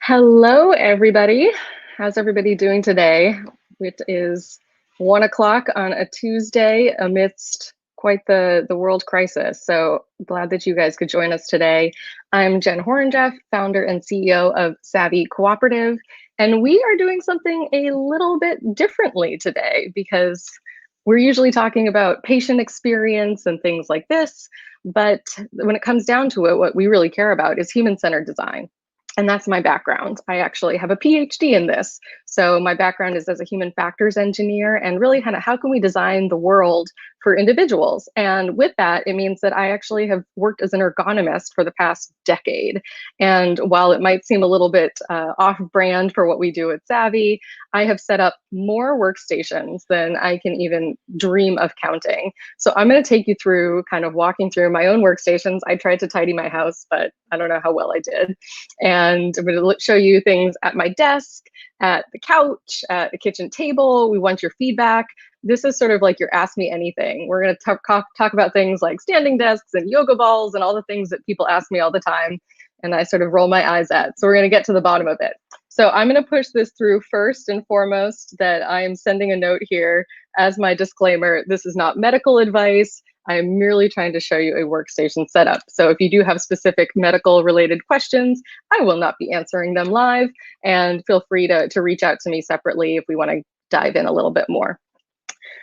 Hello, everybody. How's everybody doing today? It is 1 o'clock on a Tuesday amidst quite the world crisis. So glad that you guys could join us today. I'm Jen Horenjeff, founder and CEO of Savvy Cooperative, and we are doing something a little bit differently today because we're usually talking about patient experience and things like this. But when it comes down to it, what we really care about is human-centered design. And that's my background. I actually have a PhD in this. So my background is as a human factors engineer and really kind of how can we design the world for individuals? And with that, it means that I actually have worked as an ergonomist for the past decade. And while it might seem a little bit off brand for what we do at Savvy, I have set up more workstations than I can even dream of counting. So I'm going to take you through kind of walking through my own workstations. I tried to tidy my house, but I don't know how well I did. And I'm going to show you things at my desk, at the couch, at the kitchen table. We want your feedback. This is sort of like your Ask Me Anything. We're going to talk about things like standing desks and yoga balls and all the things that people ask me all the time. And I sort of roll my eyes at. So we're going to get to the bottom of it. So I'm going to push this through first and foremost that I am sending a note here as my disclaimer. This is not medical advice. I am merely trying to show you a workstation setup. So if you do have specific medical related questions, I will not be answering them live, and feel free to reach out to me separately if we want to dive in a little bit more.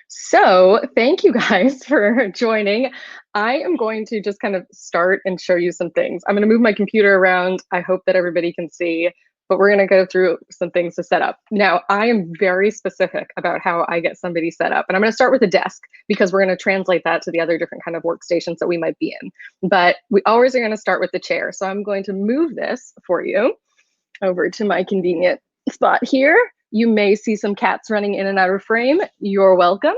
So thank you guys for joining. I am going to just kind of start and show you some things. I'm going to move my computer around. I hope that everybody can see, but we're going to go through some things to set up. Now, I am very specific about how I get somebody set up, and I'm going to start with a desk because we're going to translate that to the other different kind of workstations that we might be in. But we always are going to start with the chair. So I'm going to move this for you over to my convenient spot here. You may see some cats running in and out of frame. You're welcome.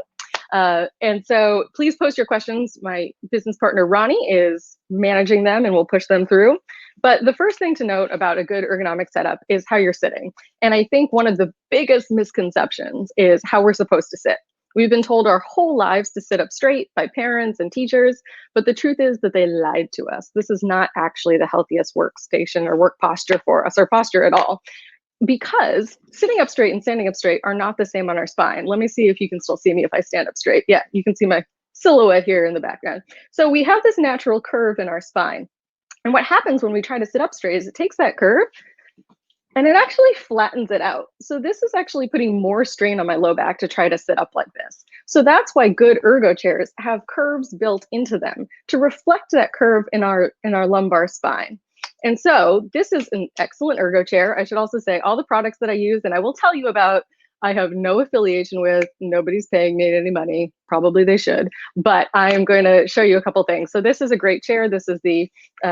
And so please post your questions. My business partner, Ronnie, is managing them and we'll push them through. But the first thing to note about a good ergonomic setup is how you're sitting. And I think one of the biggest misconceptions is how we're supposed to sit. We've been told our whole lives to sit up straight by parents and teachers, but the truth is that they lied to us. This is not actually the healthiest workstation or work posture for us, or posture at all. Because sitting up straight and standing up straight are not the same on our spine. Let me see if you can still see me if I stand up straight. Yeah, you can see my silhouette here in the background. So we have this natural curve in our spine. And what happens when we try to sit up straight is it takes that curve and it actually flattens it out. So this is actually putting more strain on my low back to try to sit up like this. So that's why good ergo chairs have curves built into them to reflect that curve in our lumbar spine. And so this is an excellent ergo chair. I should also say all the products that I use and I will tell you about, I have no affiliation with, nobody's paying me any money. Probably they should, but I am going to show you a couple things. So this is a great chair. This is the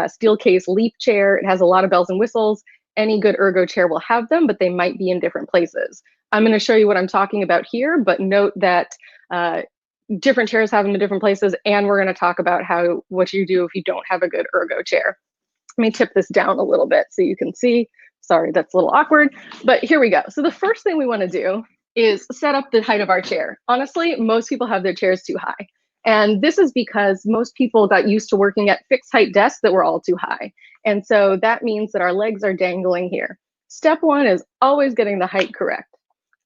steel case Leap chair. It has a lot of bells and whistles. Any good ergo chair will have them, but they might be in different places. I'm going to show you what I'm talking about here, but note that different chairs have them in different places. And we're going to talk about what you do if you don't have a good ergo chair. Let me tip this down a little bit so you can see. Sorry, that's a little awkward, but here we go. So the first thing we want to do is set up the height of our chair. Honestly, most people have their chairs too high. And this is because most people got used to working at fixed height desks that were all too high. And so that means that our legs are dangling here. Step one is always getting the height correct.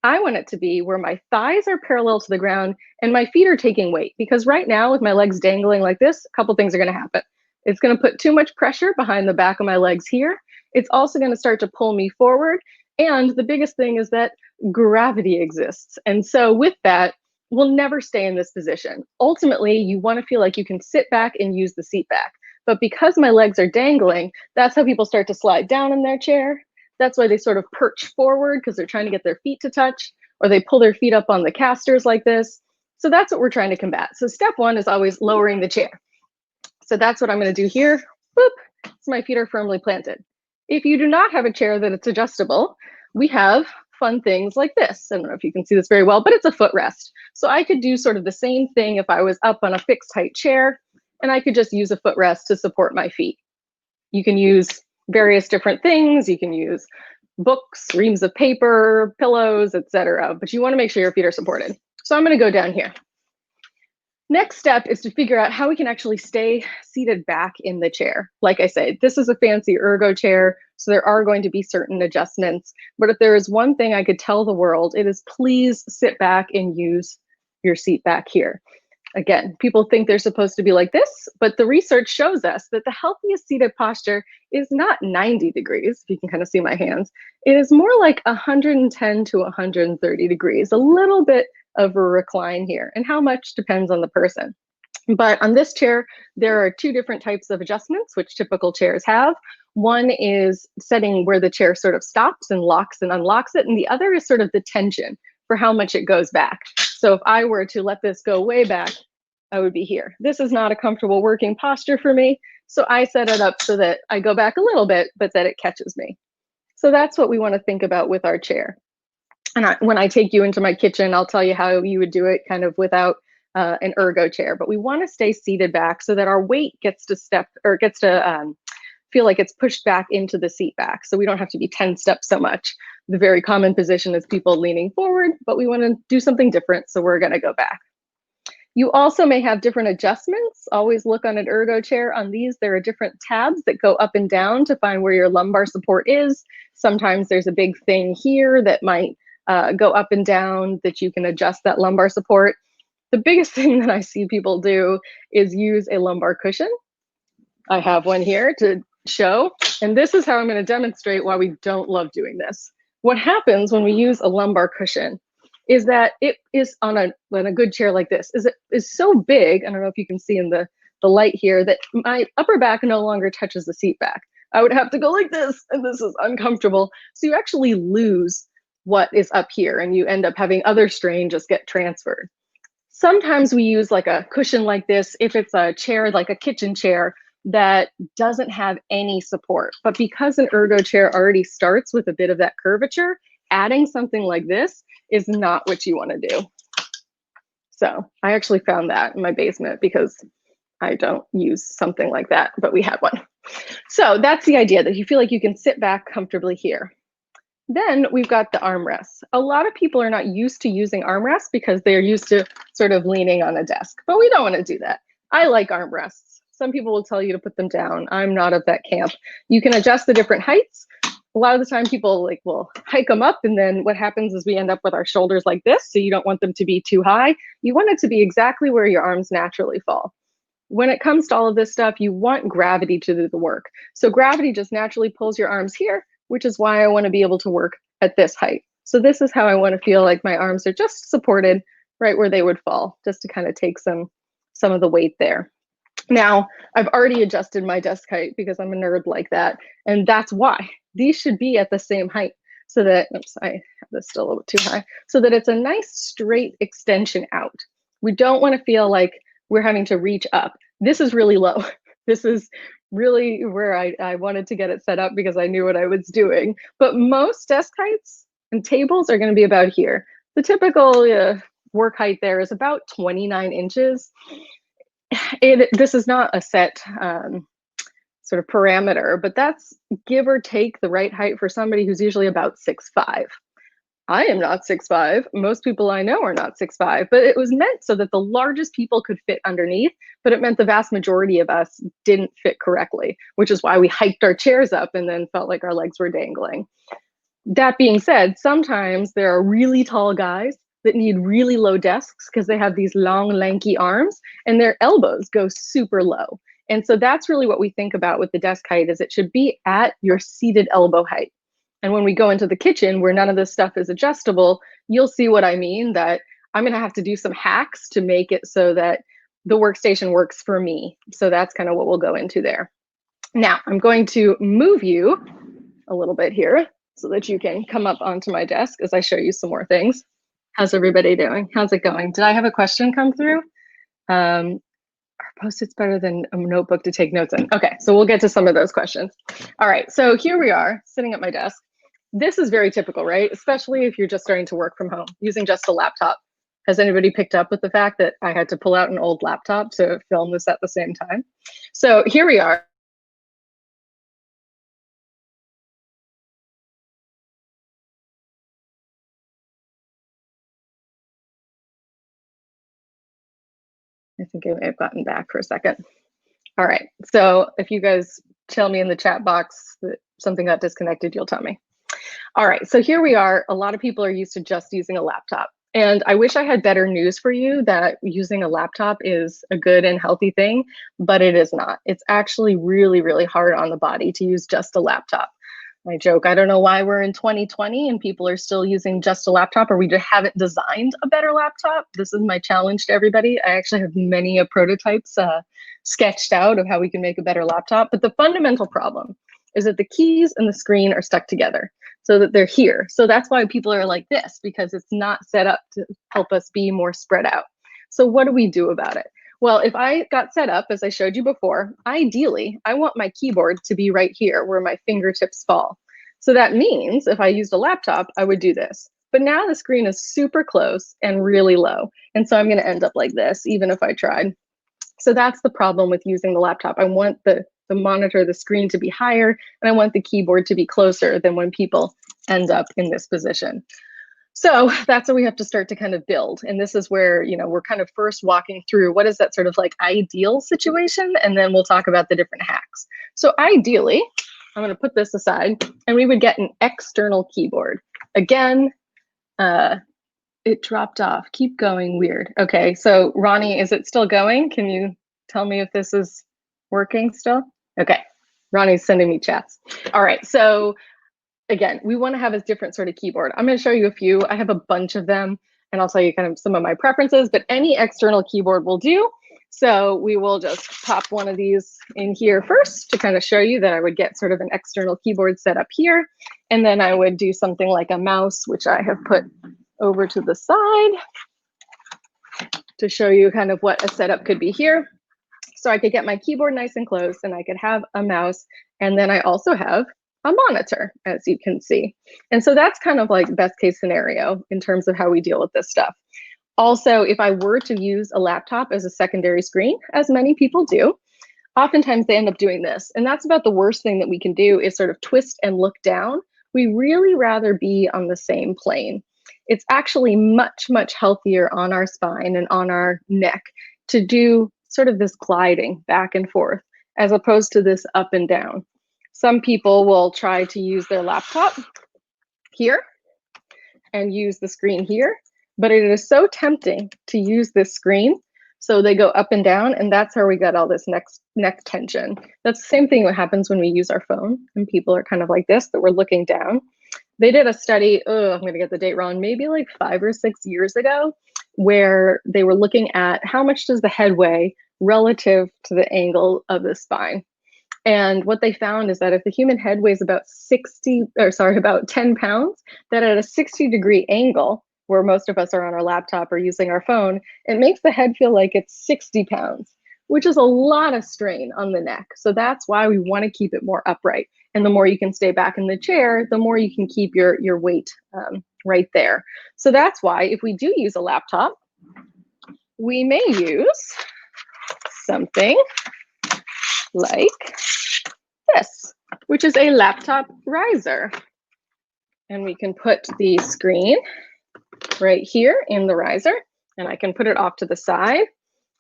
I want it to be where my thighs are parallel to the ground and my feet are taking weight, because right now with my legs dangling like this, a couple things are going to happen. It's going to put too much pressure behind the back of my legs here. It's also going to start to pull me forward. And the biggest thing is that gravity exists. And so with that, we'll never stay in this position. Ultimately, you want to feel like you can sit back and use the seat back. But because my legs are dangling, that's how people start to slide down in their chair. That's why they sort of perch forward because they're trying to get their feet to touch, or they pull their feet up on the casters like this. So that's what we're trying to combat. So step one is always lowering the chair. So that's what I'm going to do here. Boop. So my feet are firmly planted. If you do not have a chair that it's adjustable, we have fun things like this. I don't know if you can see this very well, but it's a footrest. So I could do sort of the same thing if I was up on a fixed height chair, and I could just use a footrest to support my feet. You can use various different things. You can use books, reams of paper, pillows, etc. But you want to make sure your feet are supported. So I'm going to go down here. Next step is to figure out how we can actually stay seated back in the chair. Like I said, this is a fancy ergo chair, so there are going to be certain adjustments. But if there is one thing I could tell the world, it is please sit back and use your seat back here. Again, people think they're supposed to be like this, but the research shows us that the healthiest seated posture is not 90 degrees, if you can kind of see my hands. It is more like 110 to 130 degrees, a little bit of a recline here, and how much depends on the person. But on this chair, there are two different types of adjustments, which typical chairs have. One is setting where the chair sort of stops and locks and unlocks it, and the other is sort of the tension for how much it goes back. So if I were to let this go way back, I would be here. This is not a comfortable working posture for me, so I set it up so that I go back a little bit, but that it catches me. So that's what we want to think about with our chair. And when I take you into my kitchen, I'll tell you how you would do it kind of without an ergo chair. But we want to stay seated back so that our weight gets to feel like it's pushed back into the seat back. So we don't have to be 10 steps so much. The very common position is people leaning forward, but we want to do something different. So we're going to go back. You also may have different adjustments. Always look on an ergo chair. On these, there are different tabs that go up and down to find where your lumbar support is. Sometimes there's a big thing here that might go up and down that you can adjust that lumbar support. The biggest thing that I see people do is use a lumbar cushion. I have one here to show, and this is how I'm going to demonstrate why we don't love doing this. What happens when we use a lumbar cushion is that it is on a good chair like this, is it is so big, I don't know if you can see in the light here, that my upper back no longer touches the seat back. I would have to go like this, and this is uncomfortable. So you actually lose what is up here, and you end up having other strain just get transferred. Sometimes we use like a cushion like this if it's a chair, like a kitchen chair, that doesn't have any support. But because an ergo chair already starts with a bit of that curvature, adding something like this is not what you want to do. So I actually found that in my basement because I don't use something like that, but we had one. So that's the idea, that you feel like you can sit back comfortably here. Then we've got the armrests. A lot of people are not used to using armrests because they're used to sort of leaning on a desk, but we don't want to do that. I like armrests. Some people will tell you to put them down. I'm not of that camp. You can adjust the different heights. A lot of the time people will hike them up, and then what happens is we end up with our shoulders like this, so you don't want them to be too high. You want it to be exactly where your arms naturally fall. When it comes to all of this stuff, you want gravity to do the work. So gravity just naturally pulls your arms here, which is why I want to be able to work at this height. So this is how I want to feel like my arms are just supported right where they would fall, just to kind of take some of the weight there. Now, I've already adjusted my desk height because I'm a nerd like that, and that's why. These should be at the same height so that, oops, I have this still a little bit too high, so that it's a nice straight extension out. We don't want to feel like we're having to reach up. This is really low. This is really where I wanted to get it set up because I knew what I was doing. But most desk heights and tables are going to be about here. The typical work height there is about 29 inches. This is not a set sort of parameter, but that's give or take the right height for somebody who's usually about 6'5". I am not 6'5". Most people I know are not 6'5", but it was meant so that the largest people could fit underneath, but it meant the vast majority of us didn't fit correctly, which is why we hiked our chairs up and then felt like our legs were dangling. That being said, sometimes there are really tall guys that need really low desks because they have these long, lanky arms and their elbows go super low. And so that's really what we think about with the desk height, is it should be at your seated elbow height. And when we go into the kitchen where none of this stuff is adjustable, you'll see what I mean, that I'm going to have to do some hacks to make it so that the workstation works for me. So that's kind of what we'll go into there. Now, I'm going to move you a little bit here so that you can come up onto my desk as I show you some more things. How's everybody doing? How's it going? Did I have a question come through? Are Post-its better than a notebook to take notes in? Okay, so we'll get to some of those questions. All right, so here we are sitting at my desk. This is very typical, right? Especially if you're just starting to work from home using just a laptop. Has anybody picked up with the fact that I had to pull out an old laptop to film this at the same time? So here we are. I think I may have gotten back for a second. All right, so if you guys tell me in the chat box that something got disconnected, you'll tell me. All right, so here we are. A lot of people are used to just using a laptop. And I wish I had better news for you that using a laptop is a good and healthy thing, but it is not. It's actually really, really hard on the body to use just a laptop. I joke, I don't know why we're in 2020 and people are still using just a laptop, or we just haven't designed a better laptop. This is my challenge to everybody. I actually have many prototypes sketched out of how we can make a better laptop. But the fundamental problem is that the keys and the screen are stuck together so that they're here. So that's why people are like this, because it's not set up to help us be more spread out. So what do we do about it? Well, if I got set up, as I showed you before, ideally, I want my keyboard to be right here where my fingertips fall. So that means if I used a laptop, I would do this. But now the screen is super close and really low. And so I'm going to end up like this, even if I tried. So that's the problem with using the laptop. I want the monitor, the screen to be higher, and I want the keyboard to be closer than when people end up in this position. So that's what we have to start to kind of build. And this is where, you know, we're kind of first walking through what is that sort of like ideal situation, and then we'll talk about the different hacks. So ideally, I'm going to put this aside, and we would get an external keyboard. Again, it dropped off. Keep going, weird. Okay, so Ronnie, is it still going? Can you tell me if this is working still? Okay, Ronnie's sending me chats. All right, so again, we want to have a different sort of keyboard. I'm going to show you a few. I have a bunch of them, and I'll tell you kind of some of my preferences, but any external keyboard will do. So we will just pop one of these in here first to kind of show you that I would get sort of an external keyboard set up here. And then I would do something like a mouse, which I have put over to the side to show you kind of what a setup could be here. So I could get my keyboard nice and close, and I could have a mouse. And then I also have a monitor, as you can see. And so that's kind of like best case scenario in terms of how we deal with this stuff. Also, if I were to use a laptop as a secondary screen, as many people do, oftentimes they end up doing this. And that's about the worst thing that we can do, is sort of twist and look down. We really rather be on the same plane. It's actually much, much healthier on our spine and on our neck to do sort of this gliding back and forth, as opposed to this up and down. Some people will try to use their laptop here and use the screen here, but it is so tempting to use this screen. So they go up and down, and that's how we get all this neck tension. That's the same thing that happens when we use our phone, and people are kind of like this, that we're looking down. They did a study, I'm going to get the date wrong, maybe like 5 or 6 years ago, where they were looking at how much does the head weigh relative to the angle of the spine. And what they found is that if the human head weighs about 10 pounds, that at a 60-degree angle, where most of us are on our laptop or using our phone, it makes the head feel like it's 60 pounds, which is a lot of strain on the neck. So that's why we want to keep it more upright. And the more you can stay back in the chair, the more you can keep your weight right there. So that's why if we do use a laptop, we may use something like this, which is a laptop riser. And we can put the screen right here in the riser, and I can put it off to the side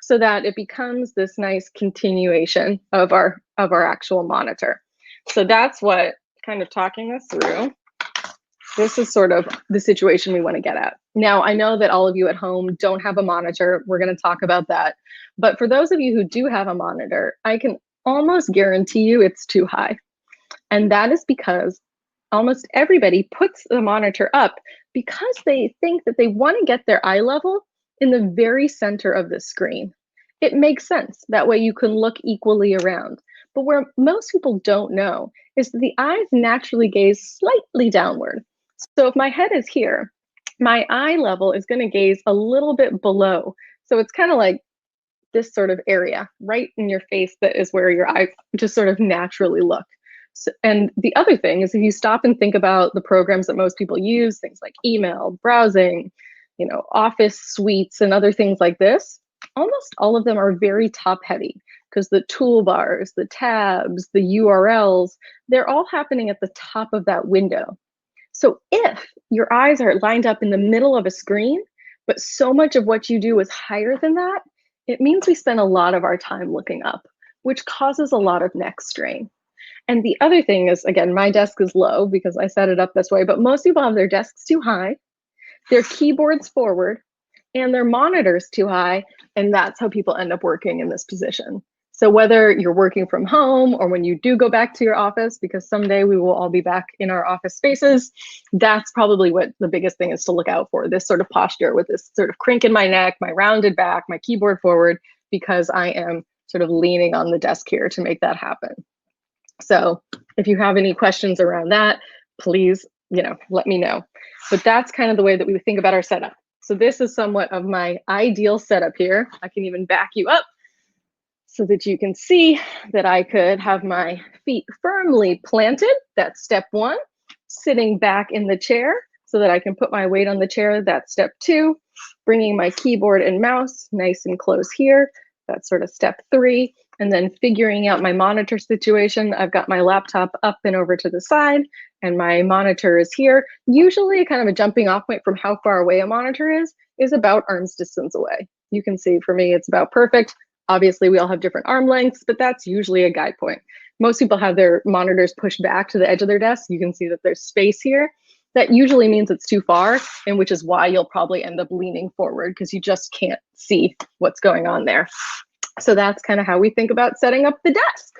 so that it becomes this nice continuation of our actual monitor. So that's what, kind of talking this through, this is sort of the situation we want to get at. Now, I know that all of you at home don't have a monitor. We're going to talk about that. But for those of you who do have a monitor, I can almost guarantee you it's too high. And that is because almost everybody puts the monitor up because they think that they want to get their eye level in the very center of the screen. It makes sense. That way you can look equally around. But where most people don't know is that the eyes naturally gaze slightly downward. So if my head is here, my eye level is going to gaze a little bit below. So it's kind of like this sort of area right in your face that is where your eyes just sort of naturally look. So, and the other thing is, if you stop and think about the programs that most people use, things like email, browsing, you know, office suites and other things like this, almost all of them are very top heavy because the toolbars, the tabs, the URLs, they're all happening at the top of that window. So if your eyes are lined up in the middle of a screen, but so much of what you do is higher than that, it means we spend a lot of our time looking up, which causes a lot of neck strain. And the other thing is, again, my desk is low because I set it up this way, but most people have their desks too high, their keyboards forward, and their monitors too high, and that's how people end up working in this position. So whether you're working from home or when you do go back to your office, because someday we will all be back in our office spaces, that's probably what the biggest thing is to look out for, this sort of posture with this sort of crink in my neck, my rounded back, my keyboard forward, because I am sort of leaning on the desk here to make that happen. So if you have any questions around that, please, let me know. But that's kind of the way that we think about our setup. So this is somewhat of my ideal setup here. I can even back you up so that you can see that I could have my feet firmly planted. That's step one. Sitting back in the chair so that I can put my weight on the chair. That's step two. Bringing my keyboard and mouse nice and close here. That's sort of step three. And then figuring out my monitor situation. I've got my laptop up and over to the side, and my monitor is here. Usually kind of a jumping off point from how far away a monitor is about arm's distance away. You can see for me, it's about perfect. Obviously, we all have different arm lengths, but that's usually a guide point. Most people have their monitors pushed back to the edge of their desk. You can see that there's space here. That usually means it's too far, and which is why you'll probably end up leaning forward because you just can't see what's going on there. So that's kind of how we think about setting up the desk.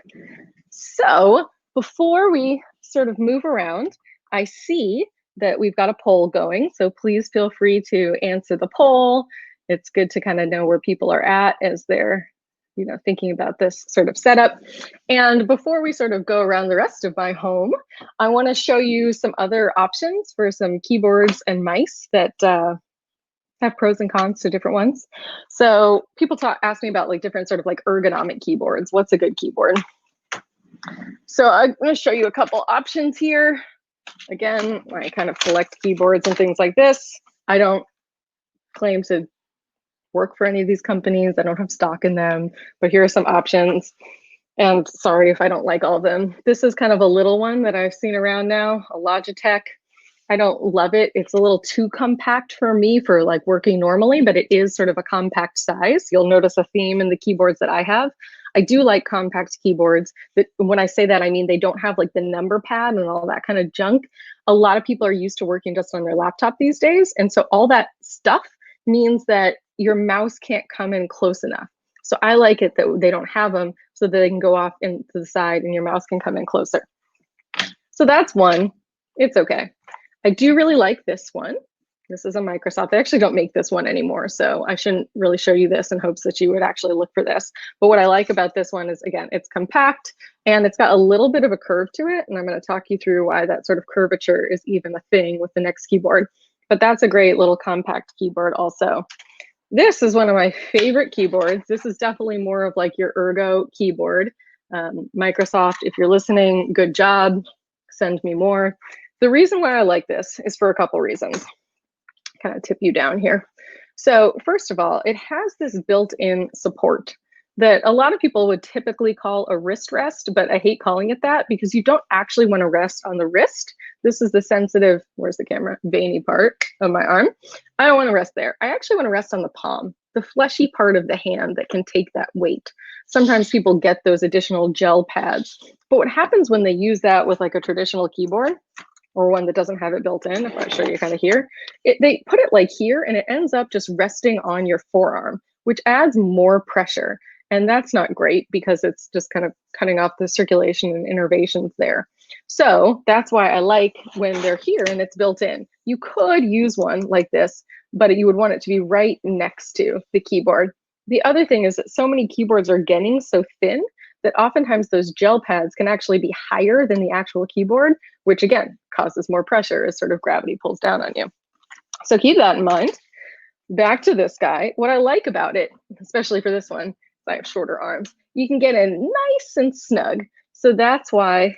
So before we sort of move around, I see that we've got a poll going. So please feel free to answer the poll. It's good to kind of know where people are at as they're thinking about this sort of setup. And before we sort of go around the rest of my home, I want to show you some other options for some keyboards and mice that have pros and cons to different ones. So people ask me about like different sort of like ergonomic keyboards. What's a good keyboard? So I'm going to show you a couple options here. Again, I kind of collect keyboards and things like this. I don't claim to work for any of these companies. I don't have stock in them, but here are some options. And sorry if I don't like all of them. This is kind of a little one that I've seen around now, a Logitech. I don't love it. It's a little too compact for me for like working normally, but it is sort of a compact size. You'll notice a theme in the keyboards that I have. I do like compact keyboards, but when I say that, I mean they don't have like the number pad and all that kind of junk. A lot of people are used to working just on their laptop these days. And so all that stuff means that your mouse can't come in close enough. So I like it that they don't have them so that they can go off into the side and your mouse can come in closer. So that's one. It's okay. I do really like this one. This is a Microsoft. They actually don't make this one anymore, so I shouldn't really show you this in hopes that you would actually look for this. But what I like about this one is, again, it's compact and it's got a little bit of a curve to it. And I'm going to talk you through why that sort of curvature is even a thing with the next keyboard. But that's a great little compact keyboard also. This is one of my favorite keyboards. This is definitely more of like your ergo keyboard. Microsoft, if you're listening, good job. Send me more. The reason why I like this is for a couple reasons. Kind of tip you down here. So first of all, it has this built-in support that a lot of people would typically call a wrist rest, but I hate calling it that because you don't actually want to rest on the wrist. This is the sensitive, where's the camera, veiny part of my arm. I don't want to rest there. I actually want to rest on the palm, the fleshy part of the hand that can take that weight. Sometimes people get those additional gel pads, but what happens when they use that with like a traditional keyboard or one that doesn't have it built in, if I show you kind of here, they put it like here and it ends up just resting on your forearm, which adds more pressure. And that's not great because it's just kind of cutting off the circulation and innervations there. So that's why I like when they're here and it's built in. You could use one like this, but you would want it to be right next to the keyboard. The other thing is that so many keyboards are getting so thin that oftentimes those gel pads can actually be higher than the actual keyboard, which again causes more pressure as sort of gravity pulls down on you. So keep that in mind. Back to this guy. What I like about it, especially for this one, I have shorter arms, you can get in nice and snug. So that's why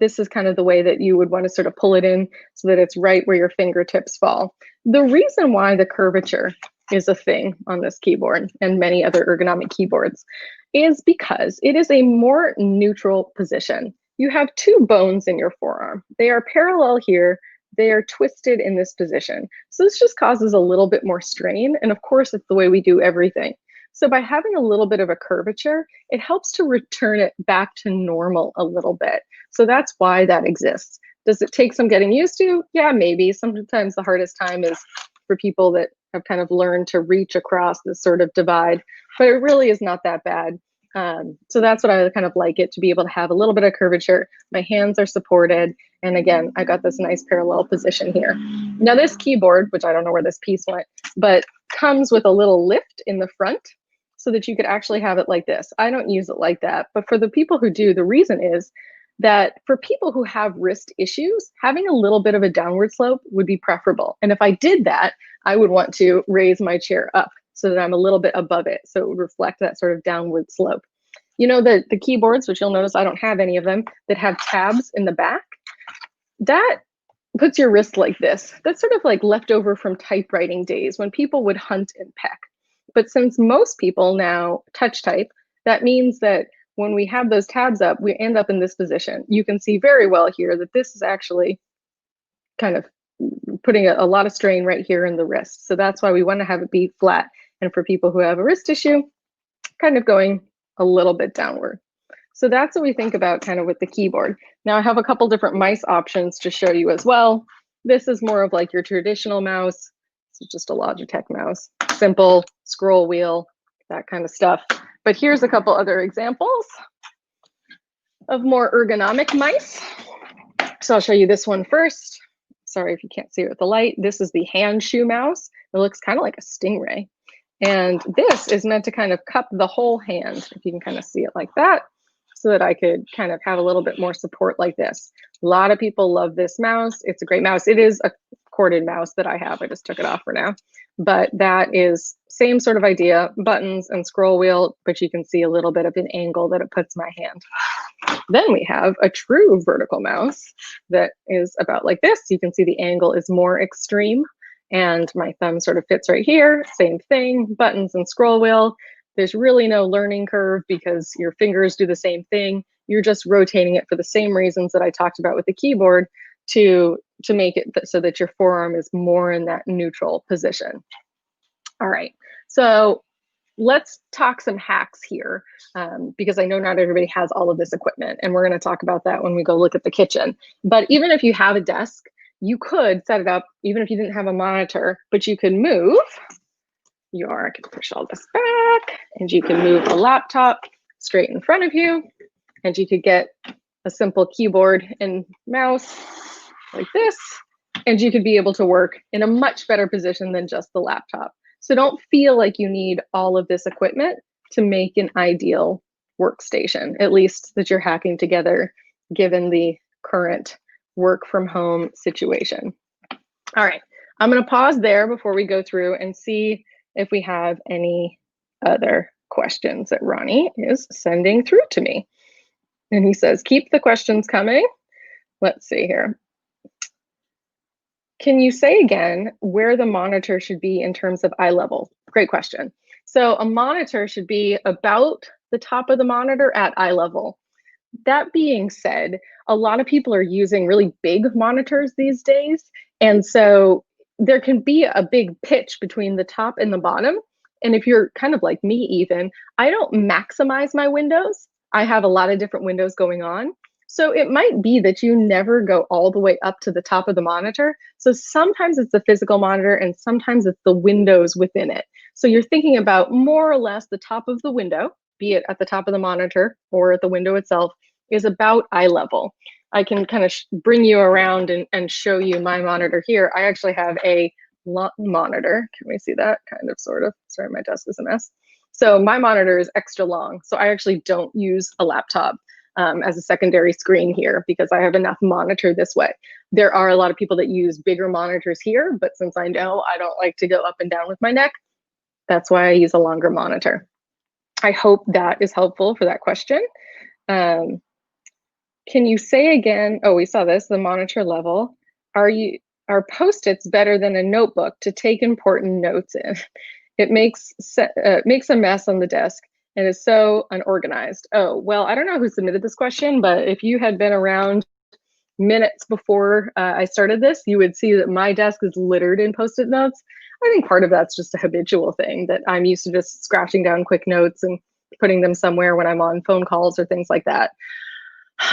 this is kind of the way that you would want to sort of pull it in so that it's right where your fingertips fall. The reason why the curvature is a thing on this keyboard and many other ergonomic keyboards is because it is a more neutral position. You have two bones in your forearm. They are parallel here. They are twisted in this position. So this just causes a little bit more strain. And of course, it's the way we do everything. So by having a little bit of a curvature, it helps to return it back to normal a little bit. So that's why that exists. Does it take some getting used to? Yeah, maybe. Sometimes the hardest time is for people that have kind of learned to reach across this sort of divide, but it really is not that bad. So that's what I kind of like it to be able to have a little bit of curvature. My hands are supported. And again, I got this nice parallel position here. Now this keyboard, which I don't know where this piece went, but comes with a little lift in the front so that you could actually have it like this. I don't use it like that, but for the people who do, the reason is that for people who have wrist issues, having a little bit of a downward slope would be preferable. And if I did that, I would want to raise my chair up so that I'm a little bit above it, so it would reflect that sort of downward slope. You know, the keyboards, which you'll notice I don't have any of them, that have tabs in the back, that puts your wrist like this. That's sort of like leftover from typewriting days when people would hunt and peck. But since most people now touch type, that means that when we have those tabs up, we end up in this position. You can see very well here that this is actually kind of putting a lot of strain right here in the wrist. So that's why we want to have it be flat. And for people who have a wrist issue, kind of going a little bit downward. So that's what we think about kind of with the keyboard. Now I have a couple different mice options to show you as well. This is more of like your traditional mouse. It's just a Logitech mouse, simple scroll wheel, that kind of stuff. But here's a couple other examples of more ergonomic mice. So I'll show you this one first. Sorry if you can't see it with the light. This is the hand shoe mouse. It looks kind of like a stingray. And this is meant to kind of cup the whole hand, if you can kind of see it like that, so that I could kind of have a little bit more support like this. A lot of people love this mouse. It's a great mouse. It is a corded mouse that I have. I just took it off for now. But that is same sort of idea, buttons and scroll wheel, but you can see a little bit of an angle that it puts my hand. Then we have a true vertical mouse that is about like this. You can see the angle is more extreme. And my thumb sort of fits right here, same thing, buttons and scroll wheel. There's really no learning curve because your fingers do the same thing. You're just rotating it for the same reasons that I talked about with the keyboard to make it so that your forearm is more in that neutral position. All right, so let's talk some hacks here because I know not everybody has all of this equipment, and we're going to talk about that when we go look at the kitchen. But even if you have a desk, you could set it up even if you didn't have a monitor, but you could move I can push all this back, and you can move a laptop straight in front of you, and you could get a simple keyboard and mouse like this, and you could be able to work in a much better position than just the laptop. So don't feel like you need all of this equipment to make an ideal workstation, at least that you're hacking together given the current work from home situation. All right, I'm going to pause there before we go through and see if we have any other questions that Ronnie is sending through to me. And he says, keep the questions coming. Let's see here. Can you say again where the monitor should be in terms of eye level? Great question. So a monitor should be about the top of the monitor at eye level. That being said, a lot of people are using really big monitors these days. And so there can be a big pitch between the top and the bottom. And if you're kind of like me even, I don't maximize my windows. I have a lot of different windows going on. So it might be that you never go all the way up to the top of the monitor. So sometimes it's the physical monitor and sometimes it's the windows within it. So you're thinking about more or less the top of the window, be it at the top of the monitor or at the window itself, is about eye level. I can kind of bring you around and show you my monitor here. I actually have a monitor. Can we see that? Kind of, sort of. Sorry, my desk is a mess. So my monitor is extra long. So I actually don't use a laptop as a secondary screen here because I have enough monitor this way. There are a lot of people that use bigger monitors here, but since I know I don't like to go up and down with my neck, that's why I use a longer monitor. I hope that is helpful for that question. Can you say again, oh, we saw this, the monitor level. Are Post-its better than a notebook to take important notes in? It makes a mess on the desk and is so unorganized. Oh, well, I don't know who submitted this question, but if you had been around minutes before I started this, you would see that my desk is littered in Post-it notes. I think part of that's just a habitual thing that I'm used to just scratching down quick notes and putting them somewhere when I'm on phone calls or things like that.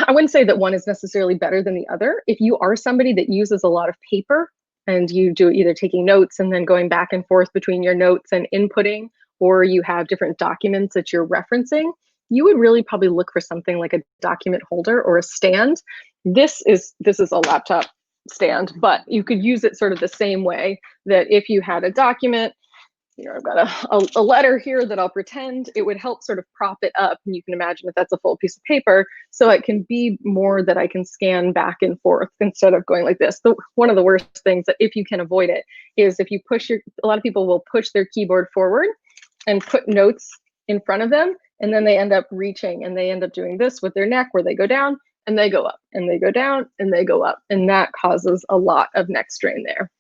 I wouldn't say that one is necessarily better than the other. If you are somebody that uses a lot of paper and you do either taking notes and then going back and forth between your notes and inputting, or you have different documents that you're referencing, you would really probably look for something like a document holder or a stand. This is a laptop stand, but you could use it sort of the same way that if you had a document, I've got a letter here that I'll pretend it would help sort of prop it up. And you can imagine if that's a full piece of paper, so it can be more that I can scan back and forth instead of going like this. One of the worst things that if you can avoid it is if you a lot of people will push their keyboard forward and put notes in front of them. And then they end up reaching and they end up doing this with their neck where they go down and they go up and they go down and they go up. And that causes a lot of neck strain there.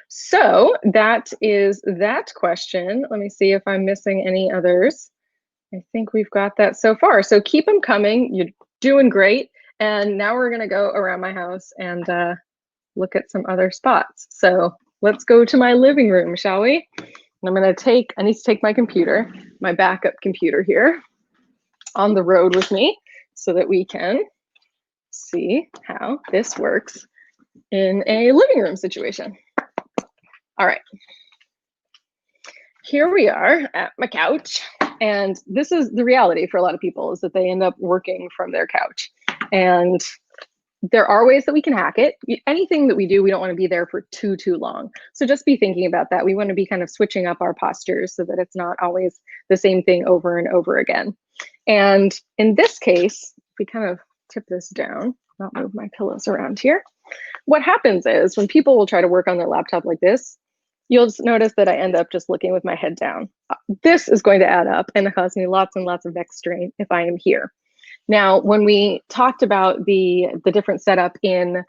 So that is that question. Let me see if I'm missing any others. I think we've got that so far. So keep them coming. You're doing great. And now we're going to go around my house and look at some other spots. So let's go to my living room, shall we? And I need to take my computer, my backup computer here on the road with me so that we can see how this works in a living room situation. All right, here we are at my couch, and this is the reality for a lot of people is that they end up working from their couch. And there are ways that we can hack it. Anything that we do, we don't want to be there for too long. So just be thinking about that. We want to be kind of switching up our postures so that it's not always the same thing over and over again. And in this case, if we kind of tip this down, not move my pillows around here. What happens is when people will try to work on their laptop like this, you'll just notice that I end up just looking with my head down. This is going to add up and cause me lots and lots of neck strain if I am here. Now, when we talked about the different setup in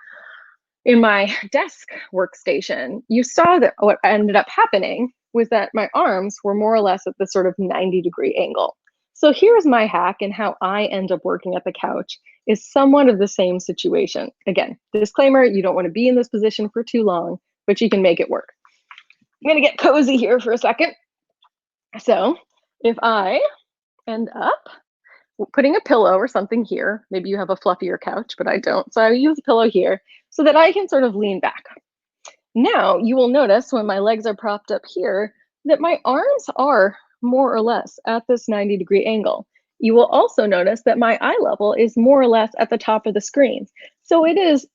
my desk workstation, you saw that what ended up happening was that my arms were more or less at this sort of 90-degree angle. So here's my hack, and how I end up working at the couch is somewhat of the same situation. Again, disclaimer, you don't want to be in this position for too long, but you can make it work. I'm going to get cozy here for a second. So if I end up putting a pillow or something here, maybe you have a fluffier couch, but I don't. So I use a pillow here so that I can sort of lean back. Now you will notice when my legs are propped up here that my arms are more or less at this 90-degree angle. You will also notice that my eye level is more or less at the top of the screen. So it is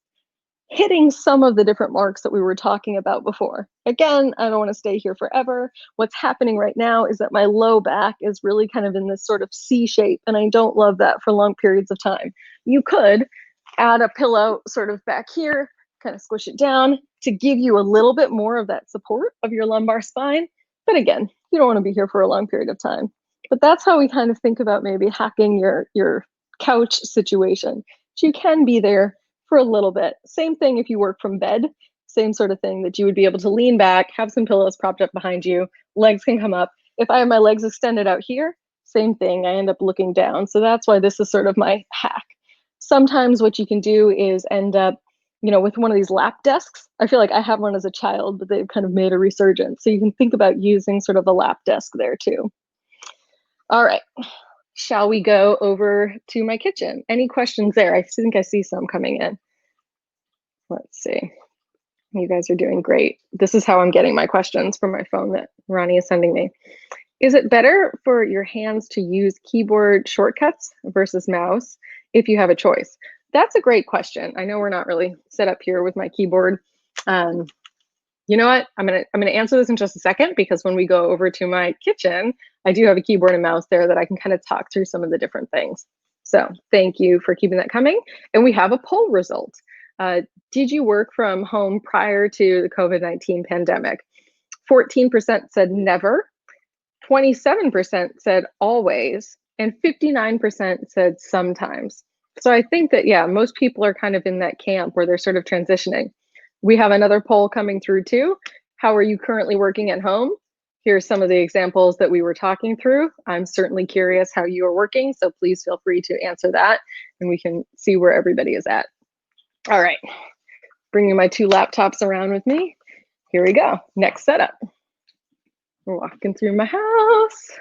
hitting some of the different marks that we were talking about before. Again, I don't want to stay here forever. What's happening right now is that my low back is really kind of in this sort of C shape, and I don't love that for long periods of time. You could add a pillow sort of back here, kind of squish it down to give you a little bit more of that support of your lumbar spine. But again, you don't want to be here for a long period of time. But that's how we kind of think about maybe hacking your couch situation. So you can be there for a little bit. Same thing if you work from bed, same sort of thing, that you would be able to lean back, have some pillows propped up behind you, legs can come up. If I have my legs extended out here, same thing, I end up looking down. So that's why this is sort of my hack. Sometimes what you can do is end up, with one of these lap desks. I feel like I had one as a child, but they've kind of made a resurgence. So you can think about using sort of a lap desk there too. All right. Shall we go over to my kitchen? Any questions there? I think I see some coming in. Let's see. You guys are doing great. This is how I'm getting my questions from my phone that Ronnie is sending me. Is it better for your hands to use keyboard shortcuts versus mouse if you have a choice? That's a great question. I know we're not really set up here with my keyboard. You know what? I'm gonna answer this in just a second, because when we go over to my kitchen, I do have a keyboard and mouse there that I can kind of talk through some of the different things. So thank you for keeping that coming. And we have a poll result. Did you work from home prior to the COVID-19 pandemic? 14% said never, 27% said always, and 59% said sometimes. So I think that, yeah, most people are kind of in that camp where they're sort of transitioning. We have another poll coming through too. How are you currently working at home? Here's some of the examples that we were talking through. I'm certainly curious how you are working, so please feel free to answer that and we can see where everybody is at. All right, bringing my two laptops around with me. here we go. Next setup. We're walking through my house.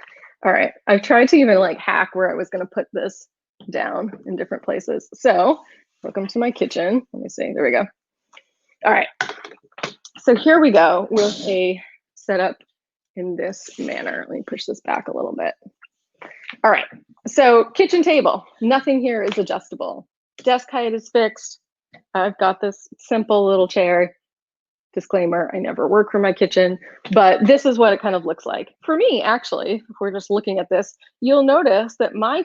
All right, I've tried to even like hack where I was gonna put this down in different places. So welcome to my kitchen. Let me see, there we go. All right, so here we go with a setup in this manner. Let me push this back a little bit. All right, so kitchen table, nothing here is adjustable. Desk height is fixed. I've got this simple little chair. Disclaimer, I never work from my kitchen, but this is what it kind of looks like. For me, actually, if we're just looking at this, you'll notice that my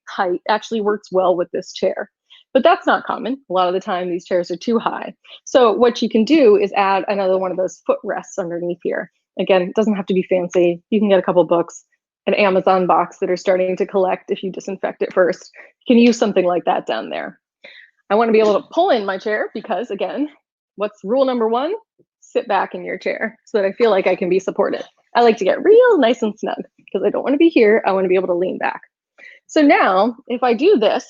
height actually works well with this chair. But that's not common. A lot of the time, these chairs are too high. So what you can do is add another one of those footrests underneath here. Again, it doesn't have to be fancy. You can get a couple books, an Amazon box that are starting to collect if you disinfect it first. You can use something like that down there. I want to be able to pull in my chair because, again, what's rule number one? Sit back in your chair so that I feel like I can be supported. I like to get real nice and snug because I don't want to be here. I want to be able to lean back. So now, if I do this,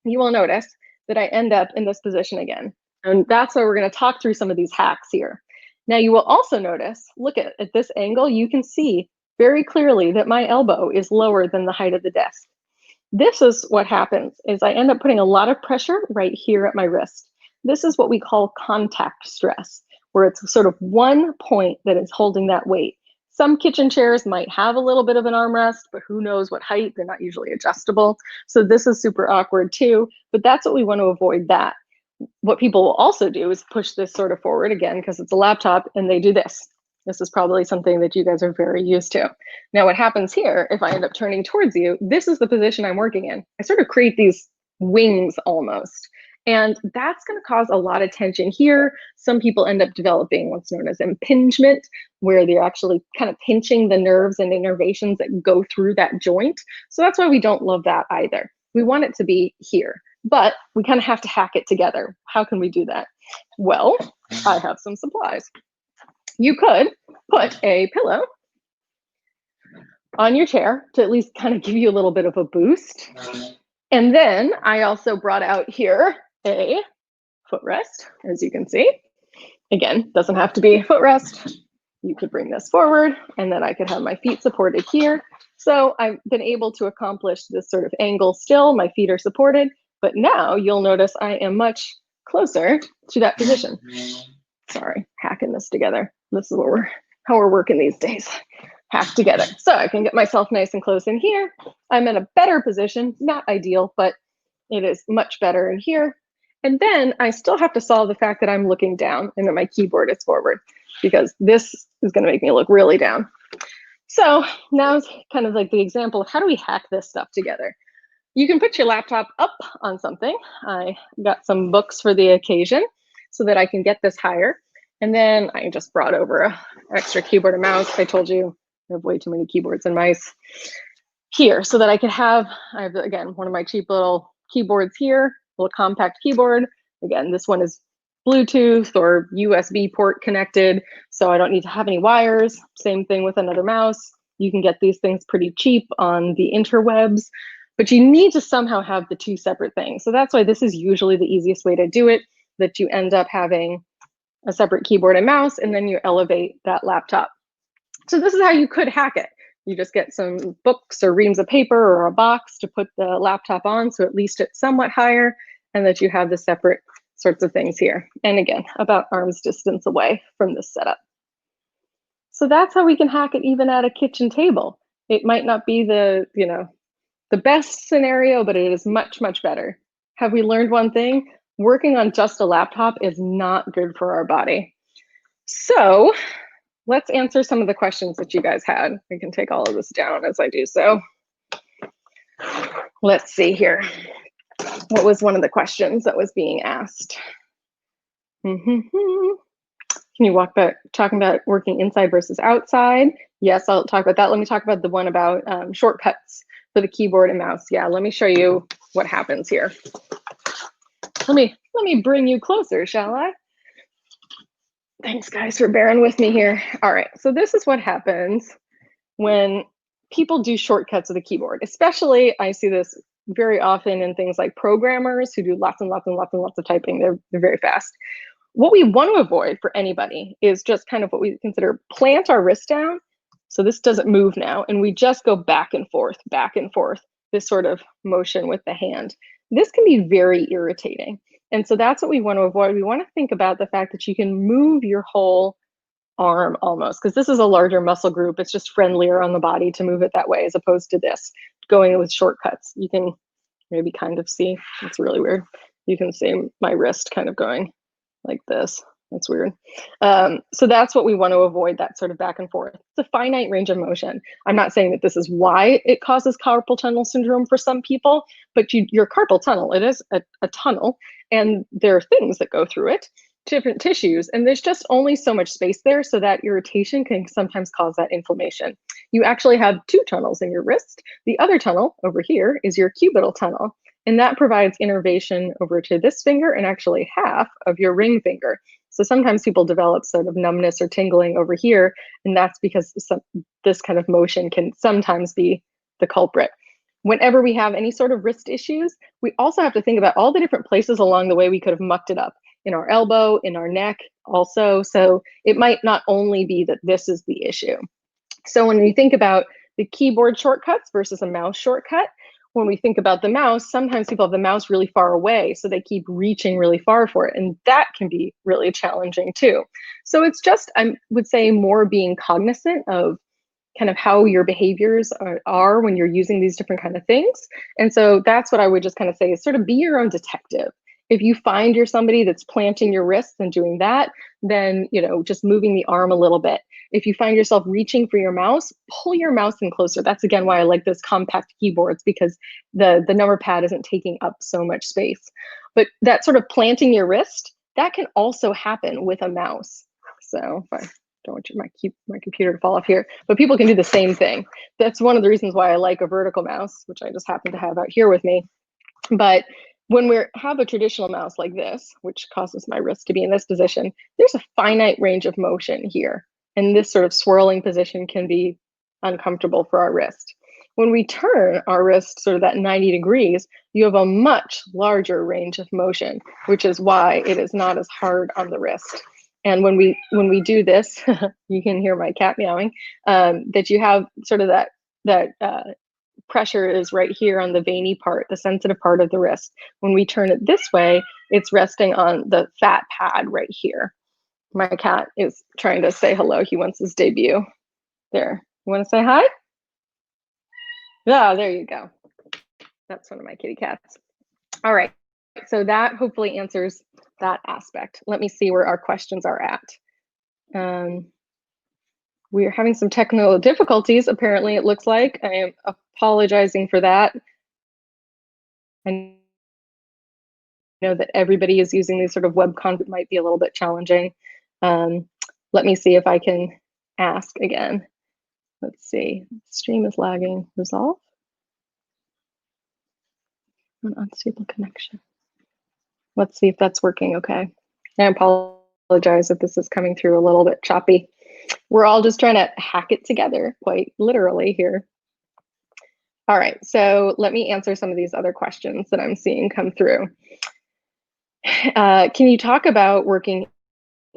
you will notice that I end up in this position again. And that's why we're going to talk through some of these hacks here. Now, you will also notice, look at this angle, you can see very clearly that my elbow is lower than the height of the desk. This is what happens, is I end up putting a lot of pressure right here at my wrist. This is what we call contact stress, where it's sort of one point that is holding that weight. Some kitchen chairs might have a little bit of an armrest, but who knows what height, they're not usually adjustable. So this is super awkward too, but that's what we want to avoid that. What people will also do is push this sort of forward again, because it's a laptop, and they do this. This is probably something that you guys are very used to. Now what happens here, if I end up turning towards you, this is the position I'm working in. I sort of create these wings almost. And that's going to cause a lot of tension here. Some people end up developing what's known as impingement, where they're actually kind of pinching the nerves and innervations that go through that joint. So that's why we don't love that either. We want it to be here, but we kind of have to hack it together. How can we do that? Well, I have some supplies. You could put a pillow on your chair to at least kind of give you a little bit of a boost. And then I also brought out here a footrest, as you can see. Again, doesn't have to be a footrest. You could bring this forward, and then I could have my feet supported here. So I've been able to accomplish this sort of angle still. My feet are supported, but now you'll notice I am much closer to that position. Sorry, hacking this together. This is what how we're working these days. Hack together. So I can get myself nice and close in here. I'm in a better position, not ideal, but it is much better in here. And then I still have to solve the fact that I'm looking down and that my keyboard is forward, because this is going to make me look really down. So now it's kind of like the example of how do we hack this stuff together. You can put your laptop up on something. I got some books for the occasion so that I can get this higher. And then I just brought over an extra keyboard and mouse. I told you I have way too many keyboards and mice here so that I could have, I have, again, one of my cheap little keyboards here, little compact keyboard. Again, this one is Bluetooth or USB port connected, so I don't need to have any wires. Same thing with another mouse. You can get these things pretty cheap on the interwebs, but you need to somehow have the two separate things. So that's why this is usually the easiest way to do it, that you end up having a separate keyboard and mouse, and then you elevate that laptop. So this is how you could hack it. You just get some books or reams of paper or a box to put the laptop on, so at least it's somewhat higher, and that you have the separate sorts of things here. And again, about arm's distance away from this setup. So that's how we can hack it even at a kitchen table. It might not be the, the best scenario, but it is much, much better. Have we learned one thing? Working on just a laptop is not good for our body. So let's answer some of the questions that you guys had. I can take all of this down as I do so. Let's see here. What was one of the questions that was being asked? Can you talking about working inside versus outside? Yes, I'll talk about that. Let me talk about the one about shortcuts for the keyboard and mouse. Yeah, let me show you what happens here. Let me bring you closer, shall I? Thanks, guys, for bearing with me here. All right, so this is what happens when people do shortcuts of the keyboard. Especially, I see this very often in things like programmers who do lots and lots and lots and lots of typing. They're very fast. What we want to avoid for anybody is just kind of what we consider plant our wrist down. So this doesn't move now, and we just go back and forth, this sort of motion with the hand. This can be very irritating. And so that's what we want to avoid. We want to think about the fact that you can move your whole arm almost, because this is a larger muscle group. It's just friendlier on the body to move it that way as opposed to this going with shortcuts. You can maybe kind of see, it's really weird. You can see my wrist kind of going like this. That's weird. So that's what we want to avoid, that sort of back and forth. It's a finite range of motion. I'm not saying that this is why it causes carpal tunnel syndrome for some people, but your carpal tunnel, it is a tunnel, and there are things that go through it, different tissues, and there's just only so much space there, so that irritation can sometimes cause that inflammation. You actually have two tunnels in your wrist. The other tunnel over here is your cubital tunnel, and that provides innervation over to this finger and actually half of your ring finger. So sometimes people develop sort of numbness or tingling over here, and that's because this kind of motion can sometimes be the culprit. Whenever we have any sort of wrist issues, we also have to think about all the different places along the way we could have mucked it up. In our elbow, in our neck also. So it might not only be that this is the issue. So when we think about the keyboard shortcuts versus a mouse shortcut, when we think about the mouse, sometimes people have the mouse really far away, so they keep reaching really far for it, and that can be really challenging too. So it's just, I would say, more being cognizant of kind of how your behaviors are when you're using these different kind of things. And so that's what I would just kind of say is sort of be your own detective. If you find you're somebody that's planting your wrists and doing that, then, just moving the arm a little bit. If you find yourself reaching for your mouse, pull your mouse in closer. That's again why I like those compact keyboards, because the number pad isn't taking up so much space. But that sort of planting your wrist, that can also happen with a mouse. So if I don't want my computer to fall off here, but people can do the same thing. That's one of the reasons why I like a vertical mouse, which I just happen to have out here with me. But when we have a traditional mouse like this, which causes my wrist to be in this position, there's a finite range of motion here. And this sort of swirling position can be uncomfortable for our wrist. When we turn our wrist sort of at 90 degrees, you have a much larger range of motion, which is why it is not as hard on the wrist. And when we do this, you can hear my cat meowing, that you have sort of that pressure is right here on the veiny part, the sensitive part of the wrist. When we turn it this way, it's resting on the fat pad right here. My cat is trying to say hello. He wants his debut. There. You want to say hi? Yeah, there you go. That's one of my kitty cats. All right. So that hopefully answers that aspect. Let me see where our questions are at. We are having some technical difficulties, apparently, it looks like. I am apologizing for that. I know that everybody is using these sort of web content, might be a little bit challenging. Let me see if I can ask again. Let's see, stream is lagging, resolve. An unstable connection. Let's see if that's working okay. I apologize if this is coming through a little bit choppy. We're all just trying to hack it together, quite literally here. All right, so let me answer some of these other questions that I'm seeing come through. Can you talk about working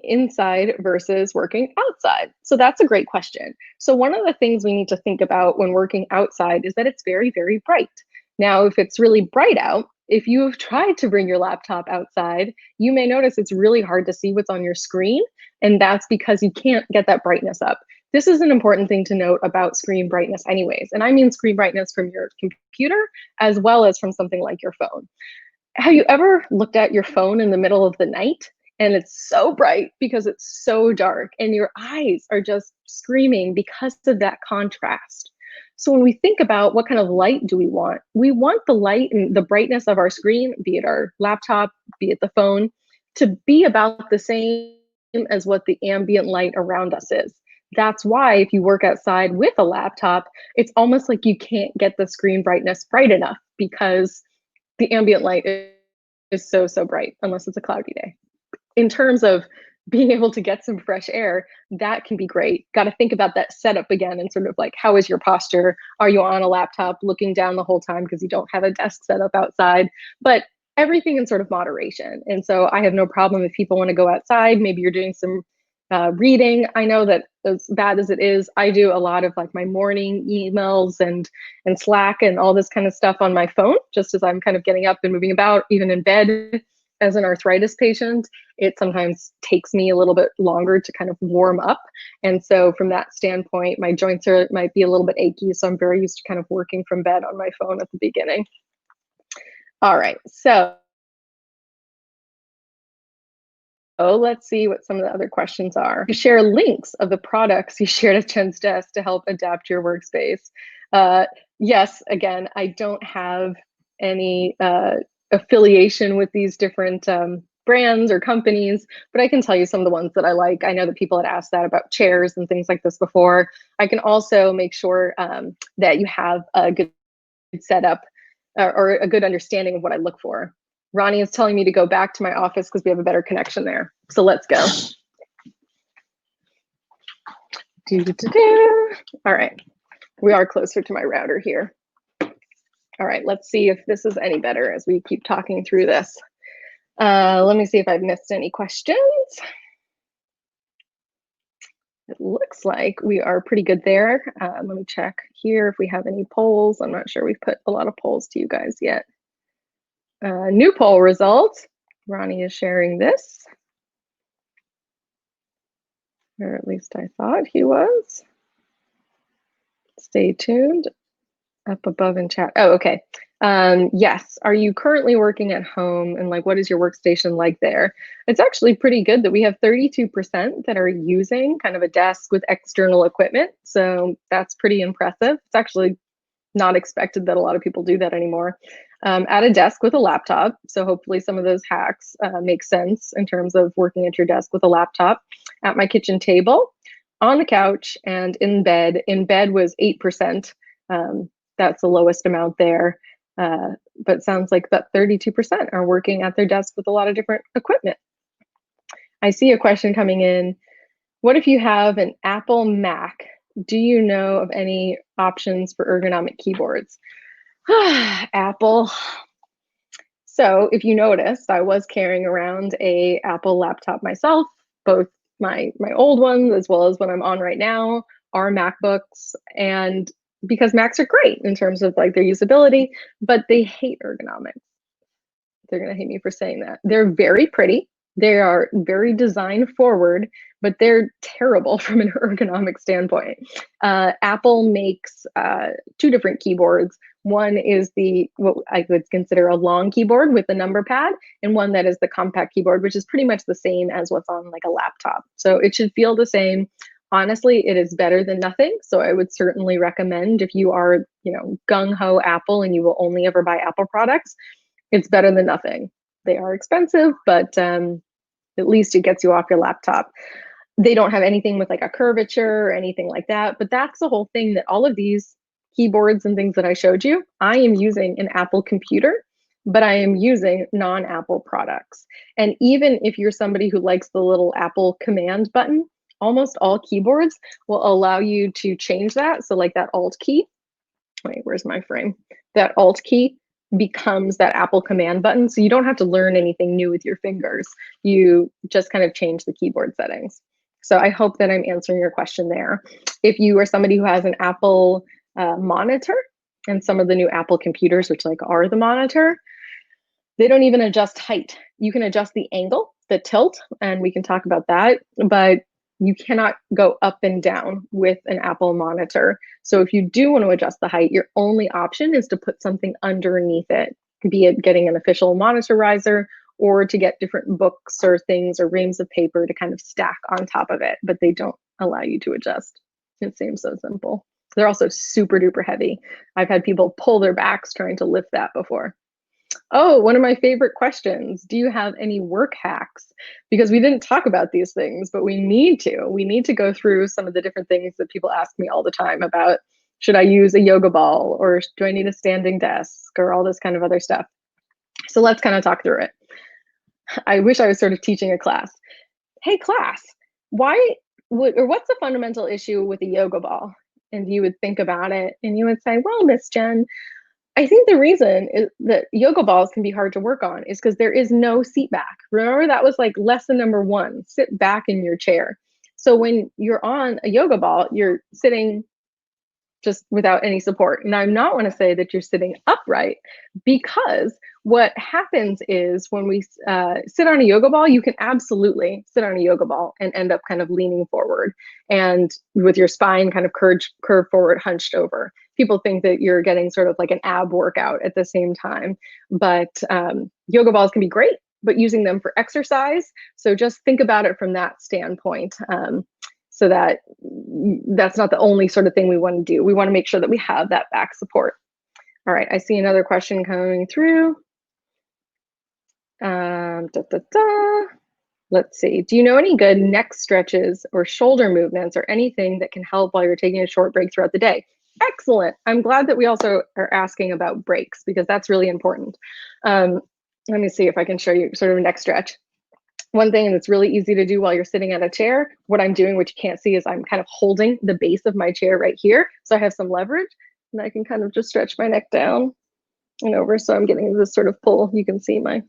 inside versus working outside? So that's a great question. So one of the things we need to think about when working outside is that it's very, very bright. Now, if it's really bright out, if you have tried to bring your laptop outside, you may notice it's really hard to see what's on your screen, and that's because you can't get that brightness up. This is an important thing to note about screen brightness anyways, and I mean screen brightness from your computer as well as from something like your phone. Have you ever looked at your phone in the middle of the night and it's so bright because it's so dark and your eyes are just screaming because of that contrast? So when we think about what kind of light do we want the light and the brightness of our screen, be it our laptop, be it the phone, to be about the same as what the ambient light around us is. That's why if you work outside with a laptop, it's almost like you can't get the screen brightness bright enough because the ambient light is so, so bright, unless it's a cloudy day. In terms of being able to get some fresh air, that can be great. Got to think about that setup again and sort of like, how is your posture? Are you on a laptop looking down the whole time because you don't have a desk set up outside? But everything in sort of moderation. And so I have no problem if people want to go outside. Maybe you're doing some reading. I know that as bad as it is, I do a lot of like my morning emails and Slack and all this kind of stuff on my phone, just as I'm kind of getting up and moving about, even in bed. As an arthritis patient, it sometimes takes me a little bit longer to kind of warm up. And so from that standpoint, my joints might be a little bit achy. So I'm very used to kind of working from bed on my phone at the beginning. All right, so let's see what some of the other questions are. You share links of the products you shared at Jen's desk to help adapt your workspace. Yes, again, I don't have any affiliation with these different brands or companies, but I can tell you some of the ones that I like. I know that people had asked that about chairs and things like this before. I can also make sure that you have a good setup or a good understanding of what I look for. Ronnie is telling me to go back to my office because we have a better connection there. So let's go. All right, we are closer to my router here. All right, let's see if this is any better as we keep talking through this. Let me see if I've missed any questions. It looks like we are pretty good there. Let me check here if we have any polls. I'm not sure we've put a lot of polls to you guys yet. New poll results. Ronnie is sharing this. Or at least I thought he was. Stay tuned. Up above in chat. Oh, okay. Yes. Are you currently working at home, and like what is your workstation like there? It's actually pretty good that we have 32% that are using kind of a desk with external equipment. So that's pretty impressive. It's actually not expected that a lot of people do that anymore. At a desk with a laptop. So hopefully some of those hacks make sense in terms of working at your desk with a laptop. At my kitchen table, on the couch, and in bed. In bed was 8%. That's the lowest amount there. But sounds like that 32% are working at their desk with a lot of different equipment. I see a question coming in. What if you have an Apple Mac? Do you know of any options for ergonomic keyboards? Apple. So if you noticed, I was carrying around a Apple laptop myself, both my old ones as well as what I'm on right now are MacBooks. And because Macs are great in terms of like their usability, but they hate ergonomics. They're going to hate me for saying that. They're very pretty. They are very design forward, but they're terrible from an ergonomic standpoint. Apple makes two different keyboards. One is what I would consider a long keyboard with a number pad, and one that is the compact keyboard, which is pretty much the same as what's on like a laptop. So it should feel the same. Honestly, it is better than nothing. So I would certainly recommend if you are, gung-ho Apple and you will only ever buy Apple products, it's better than nothing. They are expensive, but at least it gets you off your laptop. They don't have anything with like a curvature or anything like that, but that's the whole thing, that all of these keyboards and things that I showed you, I am using an Apple computer, but I am using non-Apple products. And even if you're somebody who likes the little Apple command button, almost all keyboards will allow you to change that. So like that Alt key, wait, where's my frame? That Alt key becomes that Apple command button. So you don't have to learn anything new with your fingers. You just kind of change the keyboard settings. So I hope that I'm answering your question there. If you are somebody who has an Apple monitor, and some of the new Apple computers, which like are the monitor, they don't even adjust height. You can adjust the angle, the tilt, and we can talk about that, but you cannot go up and down with an Apple monitor. So if you do want to adjust the height, your only option is to put something underneath it, be it getting an official monitor riser or to get different books or things or reams of paper to kind of stack on top of it, but they don't allow you to adjust. It seems so simple. They're also super duper heavy. I've had people pull their backs trying to lift that before. Oh, one of my favorite questions. Do you have any work hacks? Because we didn't talk about these things, but we need to. We need to go through some of the different things that people ask me all the time about. Should I use a yoga ball, or do I need a standing desk, or all this kind of other stuff? So let's kind of talk through it. I wish I was sort of teaching a class. Hey class, what's the fundamental issue with a yoga ball? And you would think about it and you would say, well, Miss Jen, I think the reason is that yoga balls can be hard to work on is because there is no seat back. Remember, that was like lesson number one, sit back in your chair. So when you're on a yoga ball, you're sitting just without any support. And I'm not want to say that you're sitting upright, because what happens is when we sit on a yoga ball, you can absolutely sit on a yoga ball and end up kind of leaning forward and with your spine kind of curved forward, hunched over. People think that you're getting sort of like an ab workout at the same time, but yoga balls can be great, but using them for exercise. So just think about it from that standpoint. So that's not the only sort of thing we want to do. We want to make sure that we have that back support. All right, I see another question coming through. Let's see. Do you know any good neck stretches or shoulder movements or anything that can help while you're taking a short break throughout the day? Excellent. I'm glad that we also are asking about breaks, because that's really important. Let me see if I can show you sort of a neck stretch. One thing that's really easy to do while you're sitting at a chair, what I'm doing, which you can't see, is I'm kind of holding the base of my chair right here. So I have some leverage, and I can kind of just stretch my neck down and over. So I'm getting this sort of pull. You can see my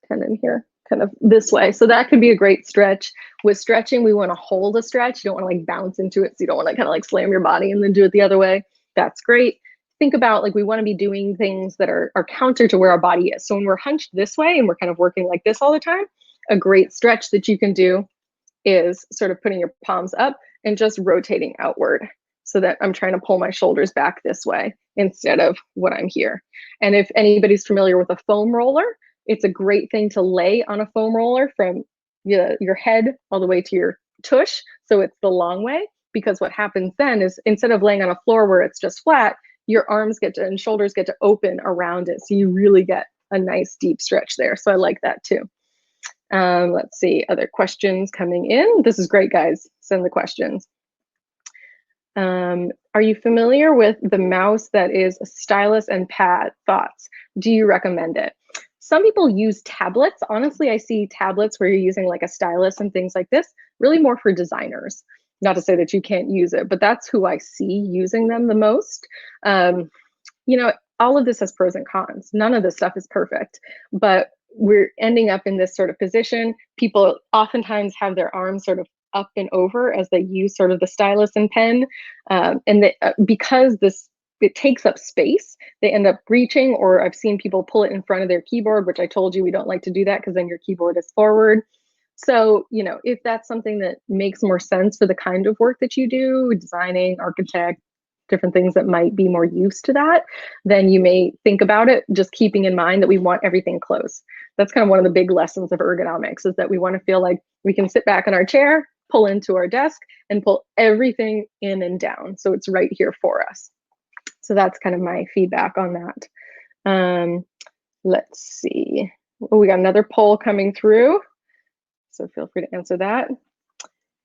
tendon here, kind of this way. So that could be a great stretch. With stretching, we want to hold a stretch. You don't want to like bounce into it. So you don't want to kind of like slam your body and then do it the other way. That's great. Think about, like, we want to be doing things that are counter to where our body is. So when we're hunched this way and we're kind of working like this all the time, a great stretch that you can do is sort of putting your palms up and just rotating outward, so that I'm trying to pull my shoulders back this way instead of what I'm here. And if anybody's familiar with a foam roller, it's a great thing to lay on a foam roller from your head all the way to your tush. So it's the long way, because what happens then is, instead of laying on a floor where it's just flat, your arms and shoulders get to open around it. So you really get a nice deep stretch there. So I like that too. Let's see, other questions coming in. This is great, guys. Send the questions. Are you familiar with the mouse that is a stylus and pad? Thoughts? Do you recommend it? Some people use tablets. Honestly, I see tablets where you're using like a stylus and things like this, really more for designers. Not to say that you can't use it, but that's who I see using them the most. You know, all of this has pros and cons. None of this stuff is perfect, but we're ending up in this sort of position. People oftentimes have their arms sort of up and over as they use sort of the stylus and pen. Because it takes up space, they end up reaching, or I've seen people pull it in front of their keyboard, which I told you we don't like to do that, because then your keyboard is forward. So, you know, if that's something that makes more sense for the kind of work that you do, designing, architect, different things that might be more used to that, then you may think about it, just keeping in mind that we want everything close. That's kind of one of the big lessons of ergonomics, is that we want to feel like we can sit back in our chair, pull into our desk, and pull everything in and down. So it's right here for us. So that's kind of my feedback on that. Let's see. Oh, we got another poll coming through, so feel free to answer that.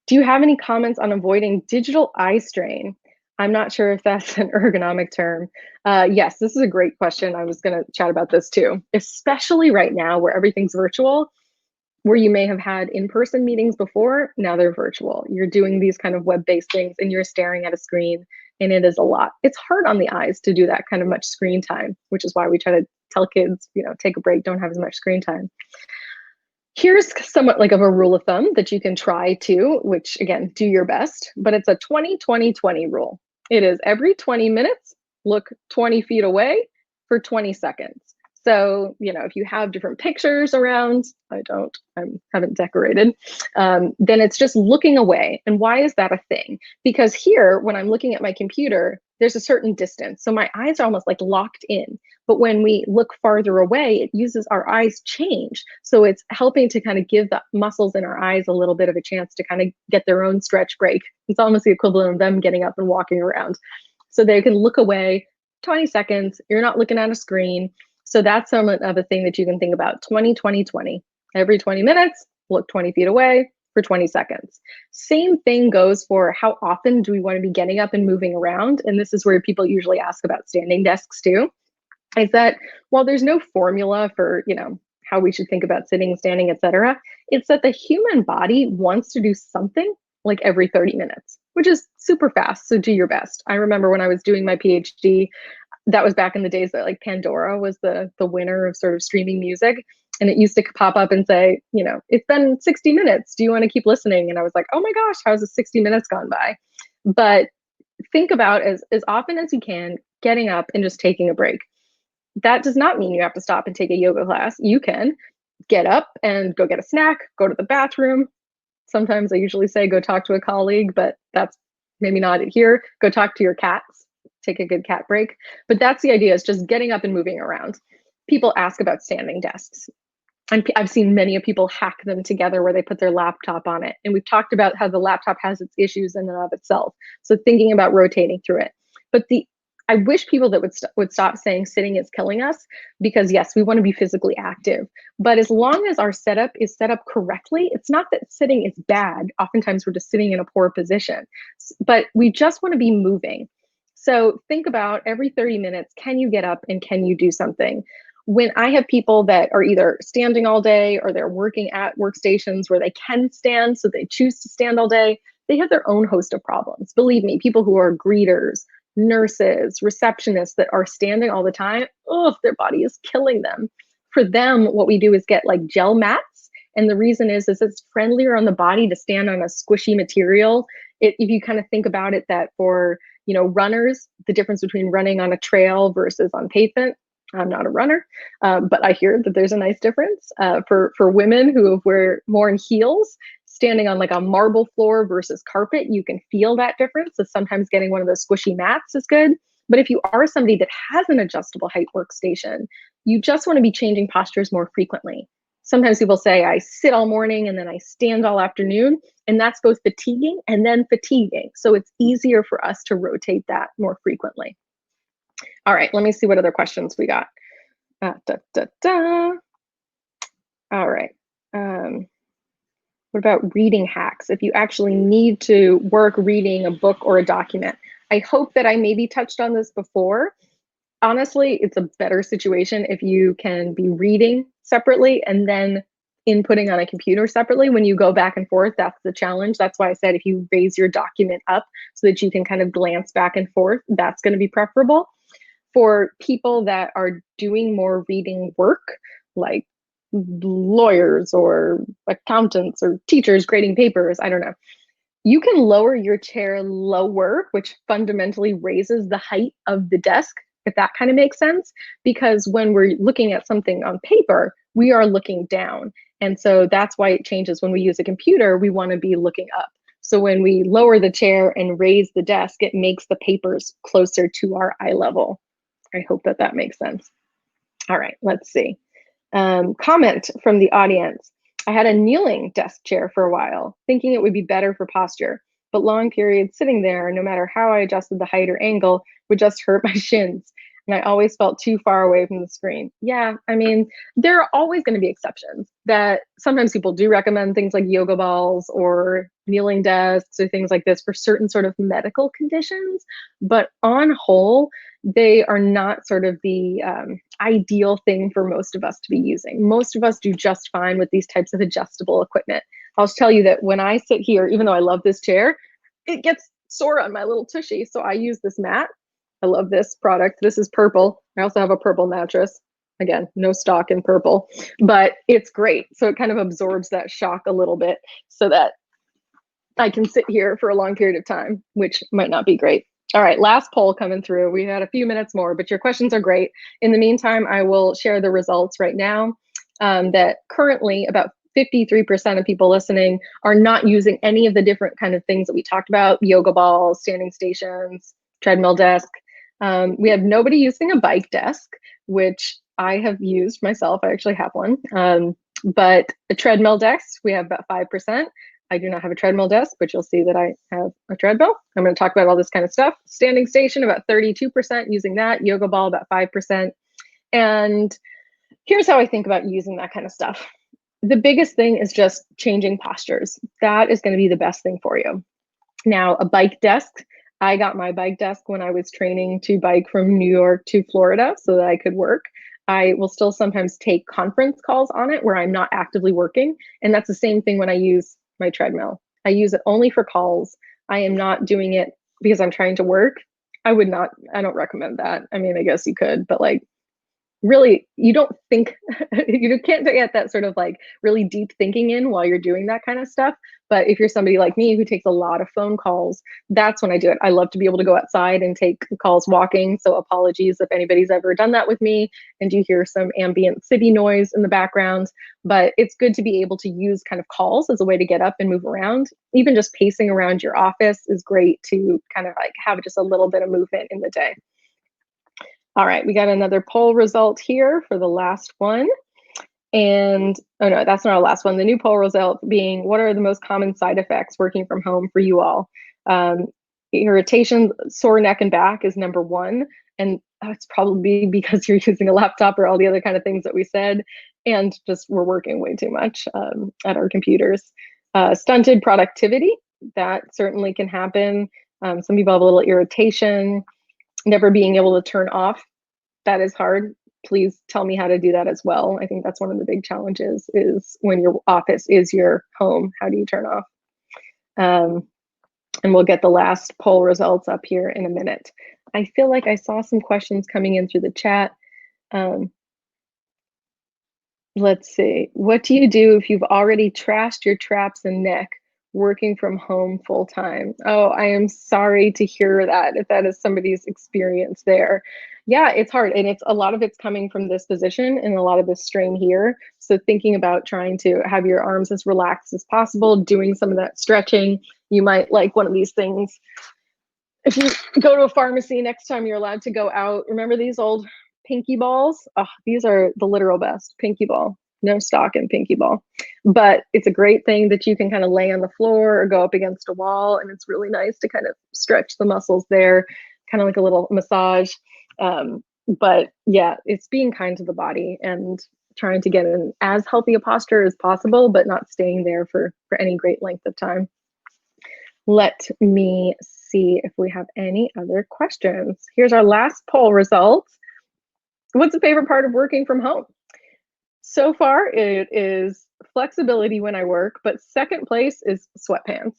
Do you have any comments on avoiding digital eye strain? I'm not sure if that's an ergonomic term. Yes, this is a great question. I was going to chat about this too, especially right now where everything's virtual, where you may have had in-person meetings before, now they're virtual. You're doing these kind of web-based things and you're staring at a screen, and it is a lot. It's hard on the eyes to do that kind of much screen time, which is why we try to tell kids, you know, take a break, don't have as much screen time. Here's somewhat like of a rule of thumb that you can try too, which again, do your best, but it's a 20-20-20 rule. It is every 20 minutes, look 20 feet away for 20 seconds. So, you know, if you have different pictures around, I haven't decorated, then it's just looking away. And why is that a thing? Because here, when I'm looking at my computer, there's a certain distance. So my eyes are almost like locked in. But when we look farther away, it uses our eyes change. So it's helping to kind of give the muscles in our eyes a little bit of a chance to kind of get their own stretch break. It's almost the equivalent of them getting up and walking around. So they can look away 20 seconds. You're not looking at a screen. So that's some of the thing that you can think about. 20-20-20. Every 20 minutes, look 20 feet away for 20 seconds. Same thing goes for how often do we want to be getting up and moving around? And this is where people usually ask about standing desks too. Is that while there's no formula for, you know, how we should think about sitting, standing, etc., it's that the human body wants to do something like every 30 minutes, which is super fast. So do your best. I remember when I was doing my PhD, that was back in the days that like Pandora was the winner of sort of streaming music. And it used to pop up and say, it's been 60 minutes. Do you want to keep listening? And I was like, oh my gosh, how's the 60 minutes gone by? But think about as often as you can, getting up and just taking a break. That does not mean you have to stop and take a yoga class. You can get up and go get a snack, go to the bathroom. Sometimes I usually say go talk to a colleague, but that's maybe not it here. Go talk to your cats, take a good cat break. But that's the idea, is just getting up and moving around. People ask about standing desks. I've seen many of people hack them together where they put their laptop on it. And we've talked about how the laptop has its issues in and of itself. So thinking about rotating through it. But I wish people that would stop saying sitting is killing us, because yes, we want to be physically active. But as long as our setup is set up correctly, it's not that sitting is bad. Oftentimes we're just sitting in a poor position, but we just want to be moving. So think about every 30 minutes, can you get up and can you do something? When I have people that are either standing all day or they're working at workstations where they can stand, so they choose to stand all day, they have their own host of problems. Believe me, people who are greeters, nurses, receptionists that are standing all the time, their body is killing them. For them, what we do is get like gel mats. And the reason is it's friendlier on the body to stand on a squishy material. If you kind of think about it, that for runners, the difference between running on a trail versus on pavement. I'm not a runner, but I hear that there's a nice difference for women who wear more in heels. Standing on like a marble floor versus carpet, you can feel that difference. So sometimes getting one of those squishy mats is good. But if you are somebody that has an adjustable height workstation, you just want to be changing postures more frequently. Sometimes people say, I sit all morning and then I stand all afternoon, and that's both fatiguing and then fatiguing. So it's easier for us to rotate that more frequently. All right, let me see what other questions we got. All right. What about reading hacks? If you actually need to work reading a book or a document. I hope that I maybe touched on this before. Honestly, it's a better situation if you can be reading separately and then inputting on a computer separately. When you go back and forth, that's the challenge. That's why I said if you raise your document up so that you can kind of glance back and forth, that's going to be preferable. For people that are doing more reading work, like lawyers or accountants or teachers grading papers, I don't know, you can lower your chair lower, which fundamentally raises the height of the desk, if that kind of makes sense. Because when we're looking at something on paper, we are looking down. And so that's why it changes. When we use a computer, we want to be looking up. So when we lower the chair and raise the desk, it makes the papers closer to our eye level. I hope that that makes sense. All right, let's see. Comment from the audience. I had a kneeling desk chair for a while, thinking it would be better for posture, but long periods sitting there, no matter how I adjusted the height or angle, would just hurt my shins. And I always felt too far away from the screen. Yeah, I mean, there are always going to be exceptions. That sometimes people do recommend things like yoga balls or kneeling desks or things like this for certain sort of medical conditions. But on whole, they are not sort of the ideal thing for most of us to be using. Most of us do just fine with these types of adjustable equipment. I'll tell you that when I sit here, even though I love this chair, it gets sore on my little tushy. So I use this mat. I love this product. This is purple. I also have a purple mattress. Again, no stock in purple, but it's great. So it kind of absorbs that shock a little bit so that I can sit here for a long period of time, which might not be great. All right, last poll coming through. We had a few minutes more, but your questions are great. In the meantime, I will share the results right now. That currently about 53% of people listening are not using any of the different kind of things that we talked about: yoga balls, standing stations, treadmill desk. We have nobody using a bike desk, which I have used myself. I actually have one. But a treadmill desk, we have about 5%. I do not have a treadmill desk, but you'll see that I have a treadmill. I'm going to talk about all this kind of stuff. Standing station, about 32% using that. Yoga ball, about 5%. And here's how I think about using that kind of stuff. The biggest thing is just changing postures. That is going to be the best thing for you. Now, a bike desk, I got my bike desk when I was training to bike from New York to Florida so that I could work. I will still sometimes take conference calls on it where I'm not actively working. And that's the same thing when I use my treadmill. I use it only for calls. I am not doing it because I'm trying to work. I would not, I don't recommend that. I mean, I guess you could, but like really, you don't think you can't get that sort of like really deep thinking in while you're doing that kind of stuff. But if you're somebody like me who takes a lot of phone calls, that's when I do it. I love to be able to go outside and take calls walking. So apologies if anybody's ever done that with me and you hear some ambient city noise in the background. But it's good to be able to use kind of calls as a way to get up and move around. Even just pacing around your office is great to kind of like have just a little bit of movement in the day. All right, we got another poll result here for the last one. And, oh no, that's not our last one. The new poll result being, what are the most common side effects working from home for you all? Irritation, sore neck and back is number one. And it's probably because you're using a laptop or all the other kind of things that we said. And just we're working way too much at our computers. Stunted productivity, that certainly can happen. Some people have a little irritation, never being able to turn off. That is hard. Please tell me how to do that as well. I think that's one of the big challenges is when your office is your home, how do you turn off? And we'll get the last poll results up here in a minute. I feel like I saw some questions coming in through the chat. Let's see. What do you do if you've already trashed your traps and neck working from home full time? Oh, I am sorry to hear that, if that is somebody's experience there. Yeah, it's hard. And it's a lot of it's coming from this position and a lot of this strain here. So thinking about trying to have your arms as relaxed as possible, doing some of that stretching. You might like one of these things. If you go to a pharmacy next time you're allowed to go out, remember these old pinky balls? Oh, these are the literal best. Pinky ball. No stock in pinky ball. But it's a great thing that you can kind of lay on the floor or go up against a wall, and it's really nice to kind of stretch the muscles there, kind of like a little massage. But yeah, it's being kind to the body and trying to get in as healthy a posture as possible, but not staying there for any great length of time. Let me see if we have any other questions. Here's our last poll results. What's the favorite part of working from home? So far, it is flexibility when I work, but second place is sweatpants.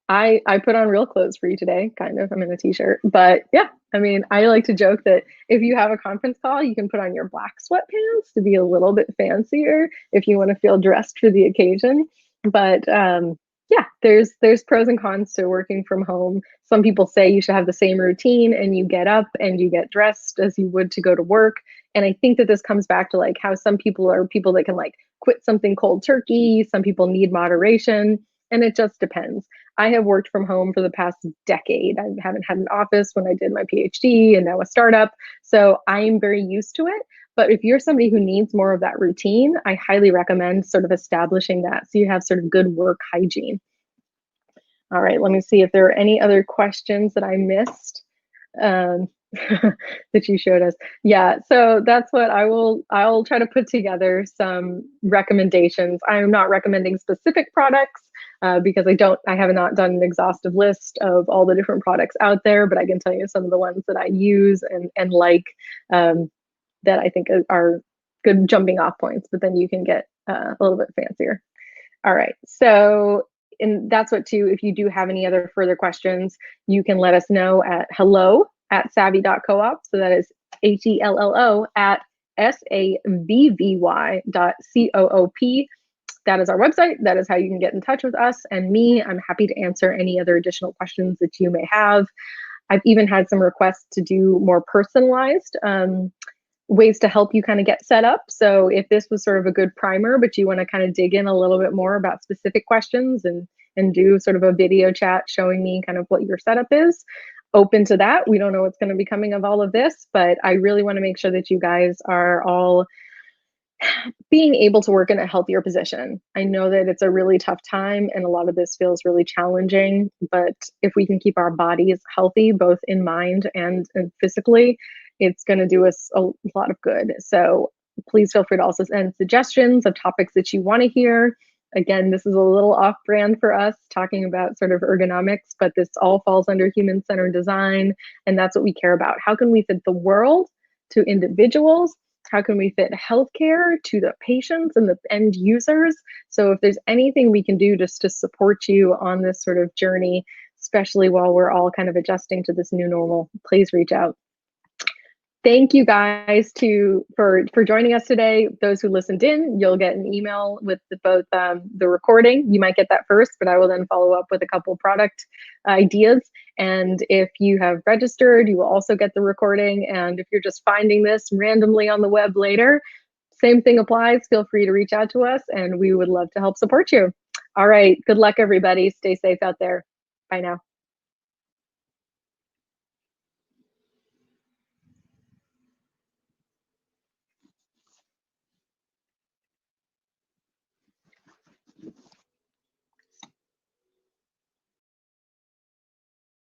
I put on real clothes for you today, kind of. I'm in a t-shirt, but yeah, I mean, I like to joke that if you have a conference call, you can put on your black sweatpants to be a little bit fancier if you want to feel dressed for the occasion. But yeah, there's pros and cons to working from home. Some people say you should have the same routine and you get up and you get dressed as you would to go to work. And I think that this comes back to like how some people are people that can like quit something cold turkey. Some people need moderation, and it just depends. I have worked from home for the past decade. I haven't had an office when I did my PhD and now a startup. So I'm very used to it. But if you're somebody who needs more of that routine, I highly recommend sort of establishing that so you have sort of good work hygiene. All right, let me see if there are any other questions that I missed that you showed us. Yeah, so that's what I'll try to put together some recommendations. I'm not recommending specific products because I have not done an exhaustive list of all the different products out there, but I can tell you some of the ones that I use and like that I think are good jumping off points, but then you can get a little bit fancier. All right, so and that's what too, if you do have any other further questions, you can let us know at hello@savvy.coop. So that is HELLO at SAVVY.COOP. That is our website. That is how you can get in touch with us and me. I'm happy to answer any other additional questions that you may have. I've even had some requests to do more personalized ways to help you kind of get set up. So if this was sort of a good primer, but you want to kind of dig in a little bit more about specific questions and do sort of a video chat showing me kind of what your setup is, open to that. We don't know what's going to be coming of all of this, but I really want to make sure that you guys are all being able to work in a healthier position. I know that it's a really tough time and a lot of this feels really challenging, but if we can keep our bodies healthy, both in mind and physically, it's going to do us a lot of good. So please feel free to also send suggestions of topics that you want to hear. Again, this is a little off brand for us talking about sort of ergonomics, but this all falls under human-centered design. And that's what we care about. How can we fit the world to individuals? How can we fit healthcare to the patients and the end users? So if there's anything we can do just to support you on this sort of journey, especially while we're all kind of adjusting to this new normal, please reach out. Thank you guys for joining us today. Those who listened in, you'll get an email with both the recording. You might get that first, but I will then follow up with a couple product ideas. And if you have registered, you will also get the recording. And if you're just finding this randomly on the web later, same thing applies. Feel free to reach out to us, and we would love to help support you. All right, good luck, everybody. Stay safe out there. Bye now.